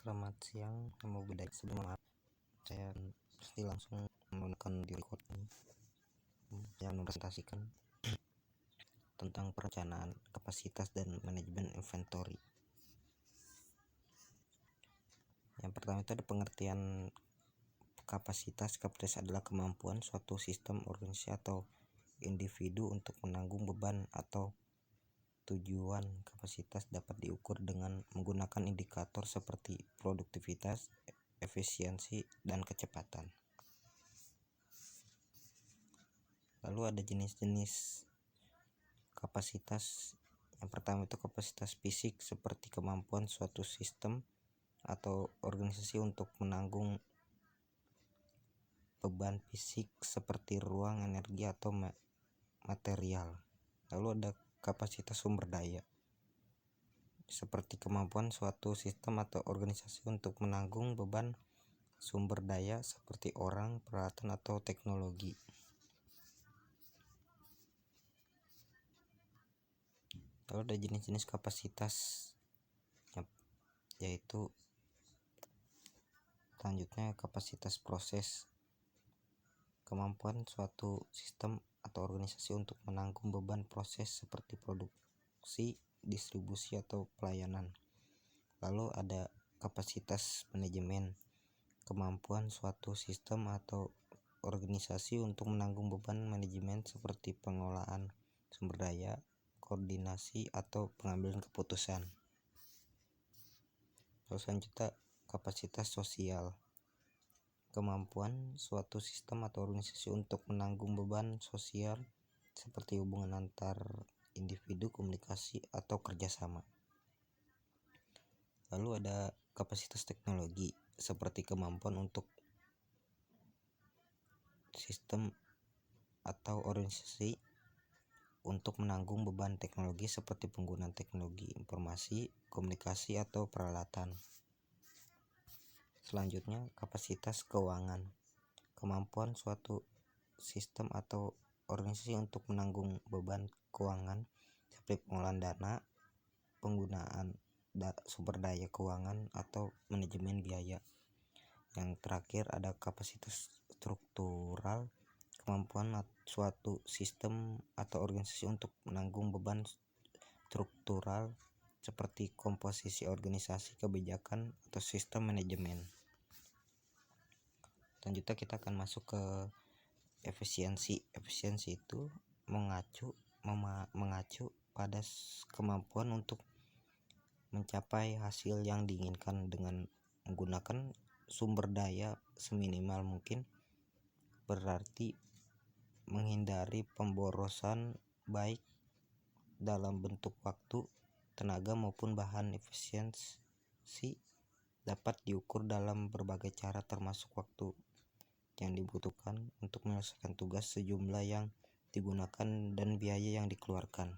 Selamat siang, mau beda sebelum saya pasti langsung menggunakan di record ini yang mempresentasikan tentang perencanaan kapasitas dan manajemen inventory. Yang pertama itu ada pengertian kapasitas. Kapasitas adalah kemampuan suatu sistem, organisasi atau individu untuk menanggung beban atau tujuan. Kapasitas dapat diukur dengan menggunakan indikator seperti produktivitas, efisiensi, dan kecepatan. Lalu ada jenis-jenis kapasitas. Yang pertama itu kapasitas fisik, seperti kemampuan suatu sistem atau organisasi untuk menanggung beban fisik seperti ruang, energi, atau material. Lalu ada kapasitas sumber daya, seperti kemampuan suatu sistem atau organisasi untuk menanggung beban sumber daya seperti orang, peralatan, atau teknologi. Lalu ada jenis-jenis kapasitas, yaitu selanjutnya kapasitas proses, kemampuan suatu sistem atau organisasi untuk menanggung beban proses seperti produksi, distribusi, atau pelayanan. Lalu ada kapasitas manajemen, kemampuan suatu sistem atau organisasi untuk menanggung beban manajemen seperti pengelolaan sumber daya, koordinasi, atau pengambilan keputusan. Lalu selanjutnya kapasitas sosial, kemampuan suatu sistem atau organisasi untuk menanggung beban sosial seperti hubungan antar individu, komunikasi, atau kerjasama. Lalu ada kapasitas teknologi, seperti kemampuan untuk sistem atau organisasi untuk menanggung beban teknologi seperti penggunaan teknologi informasi, komunikasi, atau peralatan. Selanjutnya kapasitas keuangan, kemampuan suatu sistem atau organisasi untuk menanggung beban keuangan seperti pengelolaan dana, penggunaan sumber daya keuangan, atau manajemen biaya. Yang terakhir ada kapasitas struktural, kemampuan suatu sistem atau organisasi untuk menanggung beban struktural seperti komposisi organisasi, kebijakan, atau sistem manajemen. Selanjutnya kita akan masuk ke efisiensi. Efisiensi itu mengacu pada kemampuan untuk mencapai hasil yang diinginkan dengan menggunakan sumber daya seminimal mungkin, berarti menghindari pemborosan baik dalam bentuk waktu, tenaga, maupun bahan. Efisiensi dapat diukur dalam berbagai cara termasuk waktu yang dibutuhkan untuk menyelesaikan tugas, sejumlah yang digunakan, dan biaya yang dikeluarkan.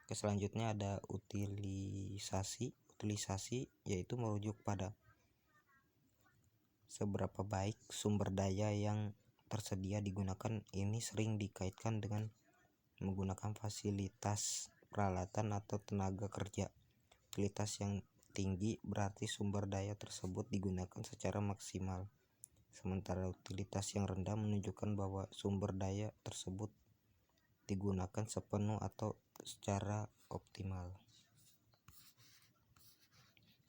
Selanjutnya ada utilisasi. Utilisasi yaitu merujuk pada seberapa baik sumber daya yang tersedia digunakan. Ini sering dikaitkan dengan menggunakan fasilitas, peralatan, atau tenaga kerja. Utilitas yang tinggi berarti sumber daya tersebut digunakan secara maksimal, sementara utilitas yang rendah menunjukkan bahwa sumber daya tersebut digunakan sepenuh atau secara optimal.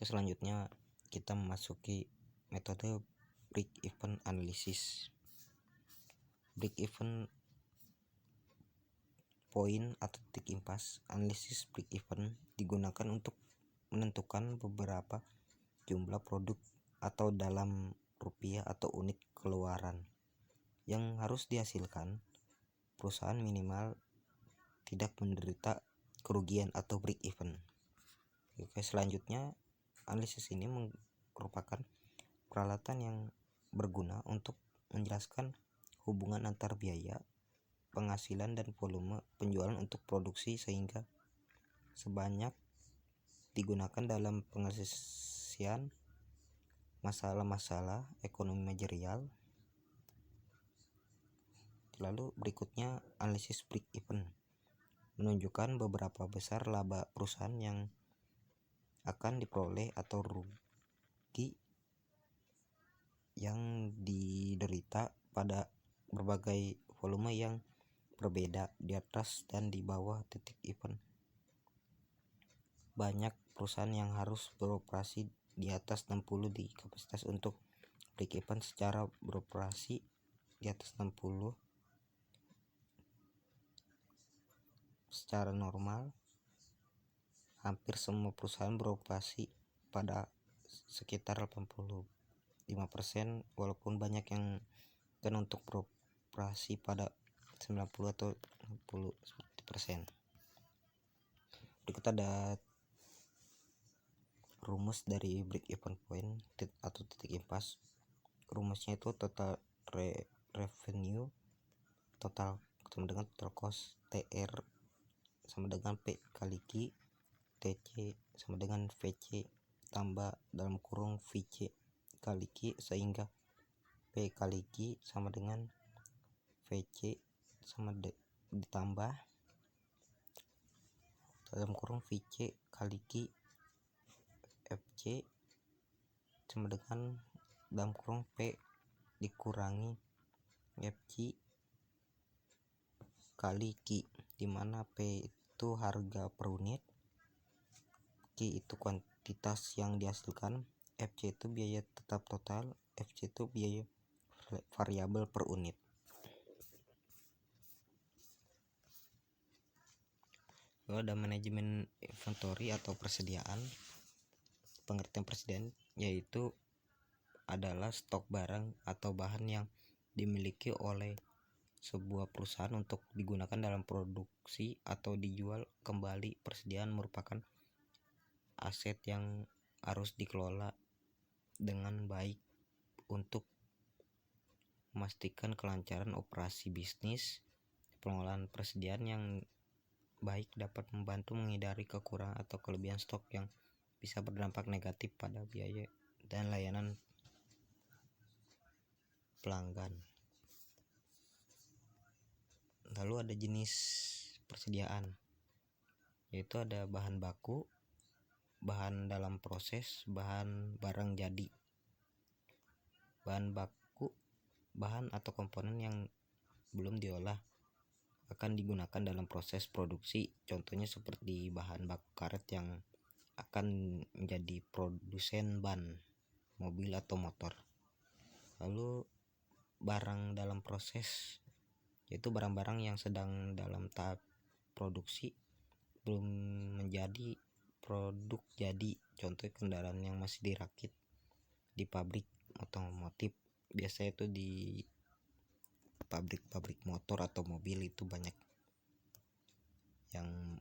Selanjutnya kita memasuki metode break-even analysis. Break-even point atau titik impas. Analisis break-even digunakan untuk menentukan beberapa jumlah produk atau dalam rupiah atau unit keluaran yang harus dihasilkan perusahaan minimal tidak menderita kerugian atau break even. Oke, selanjutnya analisis ini merupakan peralatan yang berguna untuk menjelaskan hubungan antar biaya, penghasilan, dan volume penjualan untuk produksi sehingga sebanyak digunakan dalam penyelesaian masalah-masalah ekonomi material. Lalu berikutnya analisis break even menunjukkan beberapa besar laba perusahaan yang akan diperoleh atau rugi yang diderita pada berbagai volume yang berbeda di atas dan di bawah titik event. Banyak perusahaan yang harus beroperasi di atas 60 di kapasitas untuk break even secara beroperasi di atas 60 secara normal. Hampir semua perusahaan beroperasi pada sekitar 85%, walaupun banyak yang kan untuk beroperasi pada 90 atau 60%. Berikut ada rumus dari break even point atau titik impas. Rumusnya itu total revenue total sama dengan total cost, TR sama dengan P kali Q, TC sama dengan VC tambah dalam kurung VC kali Q, sehingga P kali Q sama dengan VC sama ditambah dalam kurung VC kali Q FC sama dengan dalam kurung P dikurangi FC kali Q, dimana P itu harga per unit, Q itu kuantitas yang dihasilkan, FC itu biaya tetap total, FC itu biaya variabel per unit. Lalu ada manajemen inventory atau persediaan. Pengertian persediaan yaitu adalah stok barang atau bahan yang dimiliki oleh sebuah perusahaan untuk digunakan dalam produksi atau dijual kembali. Persediaan merupakan aset yang harus dikelola dengan baik untuk memastikan kelancaran operasi bisnis. Pengelolaan persediaan yang baik dapat membantu menghindari kekurangan atau kelebihan stok yang bisa berdampak negatif pada biaya dan layanan pelanggan. Lalu ada jenis persediaan, yaitu ada bahan baku, bahan dalam proses, bahan barang jadi. Bahan baku, bahan atau komponen yang belum diolah akan digunakan dalam proses produksi. Contohnya seperti bahan baku karet yang akan menjadi produsen ban mobil atau motor. Lalu barang dalam proses, yaitu barang-barang yang sedang dalam tahap produksi belum menjadi produk jadi. Contoh kendaraan yang masih dirakit di pabrik otomotif, biasanya itu di pabrik motor atau mobil itu banyak yang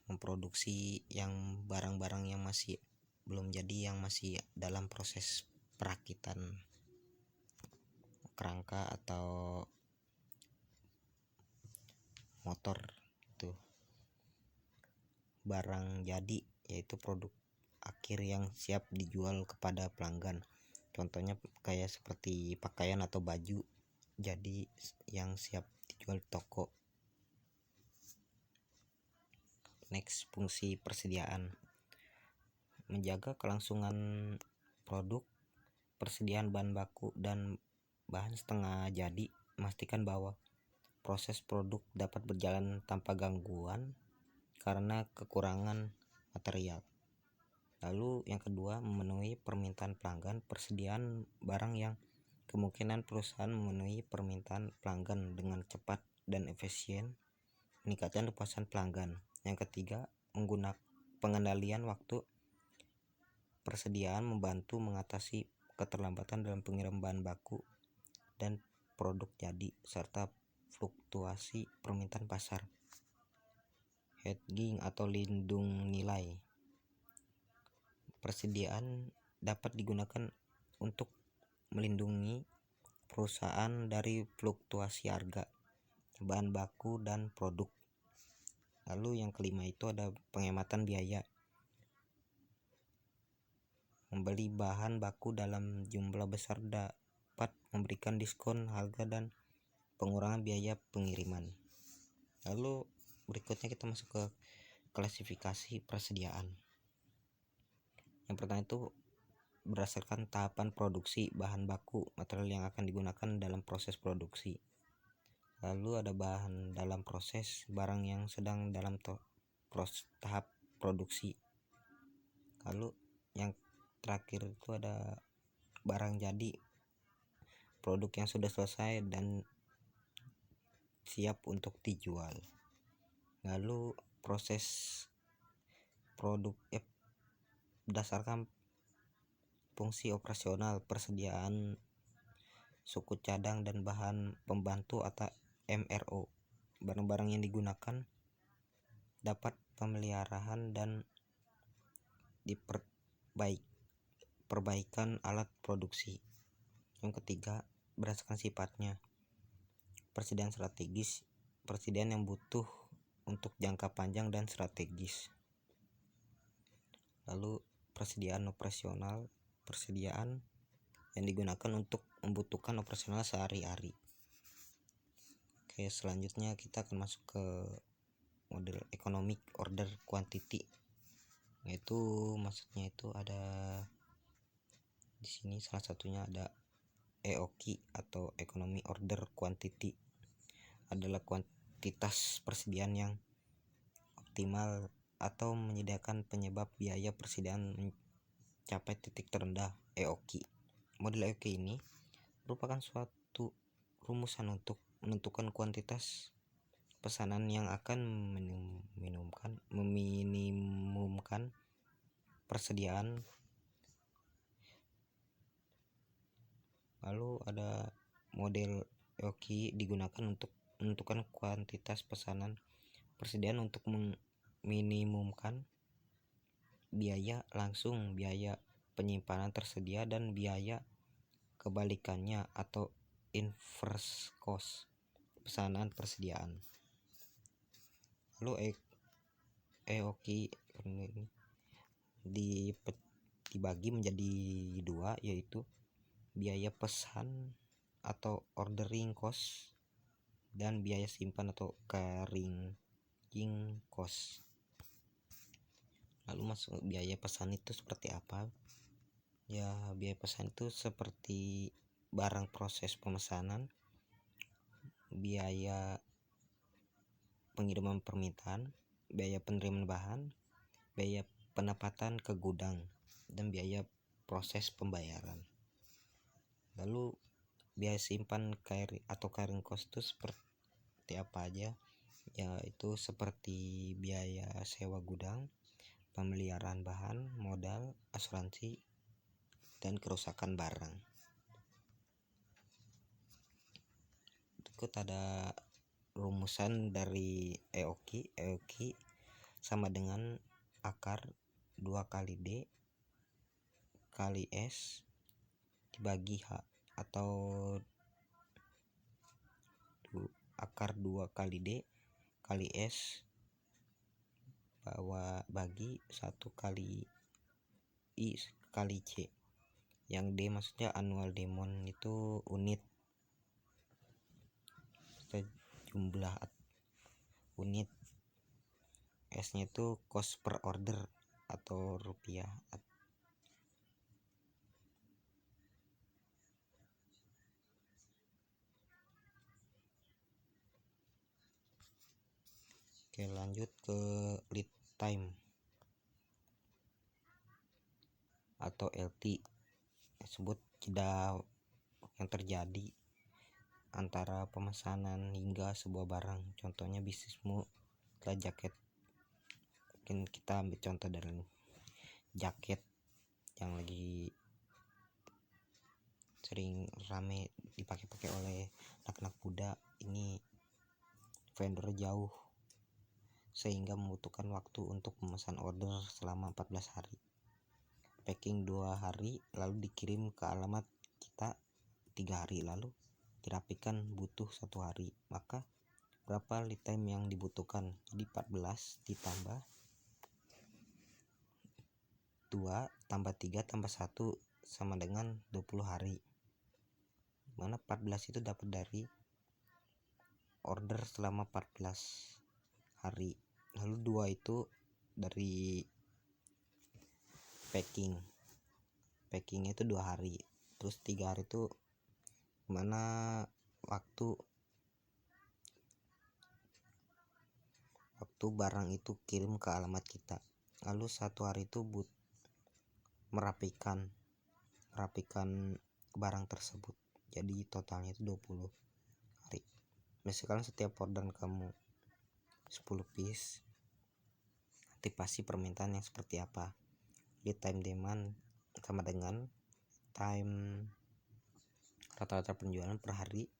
memproduksi yang barang-barang yang masih belum jadi, yang masih dalam proses perakitan kerangka atau motor. Itu barang jadi yaitu produk akhir yang siap dijual kepada pelanggan. Contohnya kayak seperti pakaian atau baju jadi yang siap dijual toko. Next, fungsi persediaan: menjaga kelangsungan produk. Persediaan bahan baku dan bahan setengah jadi memastikan bahwa proses produk dapat berjalan tanpa gangguan karena kekurangan material. Lalu yang kedua, memenuhi permintaan pelanggan. Persediaan barang yang kemungkinan perusahaan memenuhi permintaan pelanggan dengan cepat dan efisien meningkatkan kepuasan pelanggan. Yang ketiga, menggunakan pengendalian waktu. Persediaan membantu mengatasi keterlambatan dalam pengiriman bahan baku dan produk jadi serta fluktuasi permintaan pasar. Hedging atau lindung nilai. Persediaan dapat digunakan untuk melindungi perusahaan dari fluktuasi harga bahan baku dan produk. Lalu yang kelima itu ada penghematan biaya. Membeli bahan baku dalam jumlah besar dapat memberikan diskon harga dan pengurangan biaya pengiriman. Lalu berikutnya kita masuk ke klasifikasi persediaan. Yang pertama itu berdasarkan tahapan produksi bahan baku material yang akan digunakan dalam proses produksi. Lalu ada bahan dalam proses, barang yang sedang dalam tahap produksi. Lalu yang terakhir itu ada barang jadi, produk yang sudah selesai dan siap untuk dijual. Lalu proses produk berdasarkan fungsi operasional, persediaan suku cadang dan bahan pembantu atau MRO. Barang-barang yang digunakan dapat pemeliharaan dan perbaikan alat produksi. Yang ketiga, berdasarkan sifatnya. Persediaan strategis, persediaan yang butuh untuk jangka panjang dan strategis. Lalu persediaan operasional, persediaan yang digunakan untuk membutuhkan operasional sehari-hari. Oke, selanjutnya kita akan masuk ke model economic order quantity. Yaitu maksudnya itu ada di sini salah satunya ada EOQ atau economic order quantity, adalah kuantitas persediaan yang optimal atau menyediakan penyebab biaya persediaan mencapai titik terendah EOQ. Model EOQ ini merupakan suatu rumusan untuk menentukan kuantitas pesanan yang akan meminimumkan persediaan. Lalu ada model EOQ digunakan untuk menentukan kuantitas pesanan persediaan untuk meminimumkan biaya langsung, biaya penyimpanan tersedia, dan biaya kebalikannya atau inverse cost pesanan persediaan. Lalu EOQ dibagi menjadi dua, yaitu biaya pesan atau ordering cost dan biaya simpan atau carrying cost. Lalu masuk biaya pesan itu seperti apa? Ya, biaya pesan itu seperti barang proses pemesanan, biaya pengiriman permintaan, biaya penerimaan bahan, biaya penempatan ke gudang, dan biaya proses pembayaran. Lalu biaya simpan atau carrying cost itu seperti apa aja? Yaitu seperti biaya sewa gudang, pemeliharaan bahan, modal, asuransi, dan kerusakan barang. Berikut ada rumusan dari EOQ. EOQ sama dengan akar 2 kali D kali S dibagi H, atau akar 2 kali D kali S bagi 1 kali I kali C. Yang D maksudnya annual demand, itu unit, jumlah unit. S nya itu cost per order atau rupiah. Oke, lanjut ke lead time atau LT, disebut jeda yang terjadi antara pemesanan hingga sebuah barang. Contohnya bisnismu adalah jaket. Mungkin kita ambil contoh dari jaket yang lagi sering rame dipakai oleh anak-anak muda. Ini vendor jauh sehingga membutuhkan waktu untuk memesan order selama 14 hari. Packing 2 hari, lalu dikirim ke alamat kita 3 hari, lalu dirapikan butuh 1 hari. Maka berapa lead time yang dibutuhkan? Jadi 14 ditambah 2 tambah 3 tambah 1 sama dengan 20 hari. Mana 14 itu dapat dari order selama 14 hari. Lalu 2 itu dari packingnya itu 2 hari. Terus 3 hari itu mana waktu barang itu kirim ke alamat kita. Lalu 1 hari itu merapikan barang tersebut. Jadi totalnya itu 20 hari. Misalkan setiap order kamu 10 piece, antisipasi permintaan yang seperti apa. Lead time demand sama dengan time rata-rata penjualan per hari.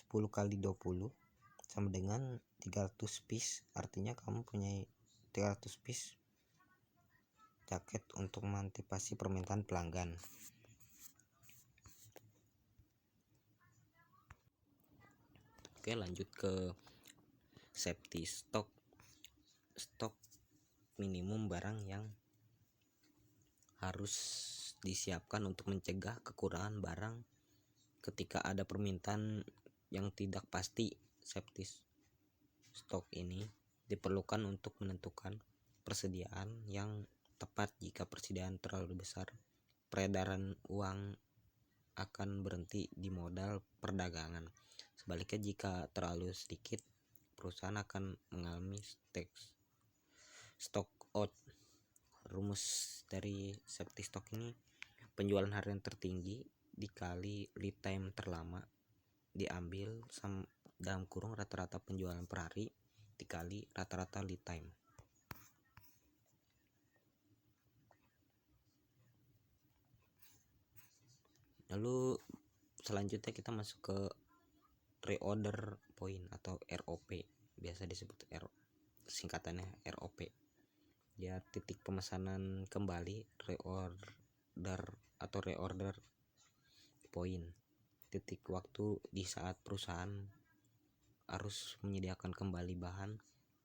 10 kali 20 sama dengan 300 piece. Artinya kamu punya 300 piece jaket untuk mengantisipasi permintaan pelanggan. Oke, lanjut ke safety stock. Stok minimum barang yang harus disiapkan untuk mencegah kekurangan barang ketika ada permintaan yang tidak pasti. Safety stock ini diperlukan untuk menentukan persediaan yang tepat. Jika persediaan terlalu besar, peredaran uang akan berhenti di modal perdagangan. Sebaliknya, jika terlalu sedikit, perusahaan akan mengalami stock out. Rumus dari safety stock ini, penjualan harian tertinggi dikali lead time terlama diambil dalam kurung rata-rata penjualan per hari dikali rata-rata lead time. Lalu selanjutnya kita masuk ke reorder point atau ROP. Biasa disebut singkatannya ROP. Ya, titik pemesanan kembali, reorder atau reorder point. Titik waktu di saat perusahaan harus menyediakan kembali bahan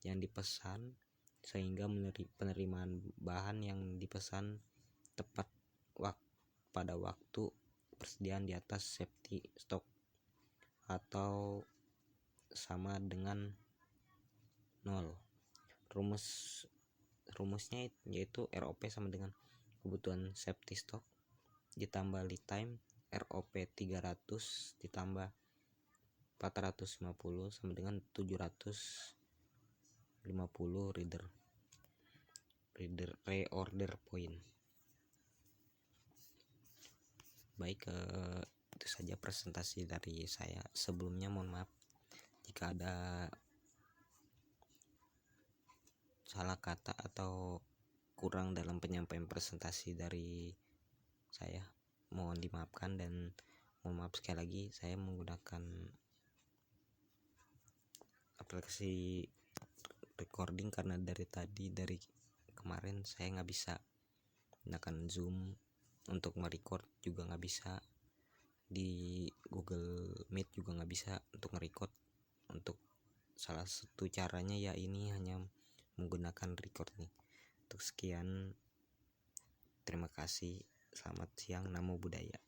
yang dipesan sehingga penerimaan bahan yang dipesan tepat pada waktu persediaan di atas safety stock atau sama dengan 0. Rumusnya yaitu ROP sama dengan kebutuhan safety stock ditambah lead time. ROP 300 ditambah 450 sama dengan 750 reorder point. Baik, itu saja presentasi dari saya. Sebelumnya mohon maaf jika ada salah kata atau kurang dalam penyampaian presentasi dari saya. Mohon dimaafkan dan mohon maaf sekali lagi, saya menggunakan aplikasi recording karena dari kemarin saya nggak bisa gunakan Zoom untuk merecord, juga nggak bisa di Google Meet, juga nggak bisa untuk merecord. Untuk salah satu caranya ya ini hanya menggunakan record nih. Untuk sekian, terima kasih, selamat siang, namo buddhaya.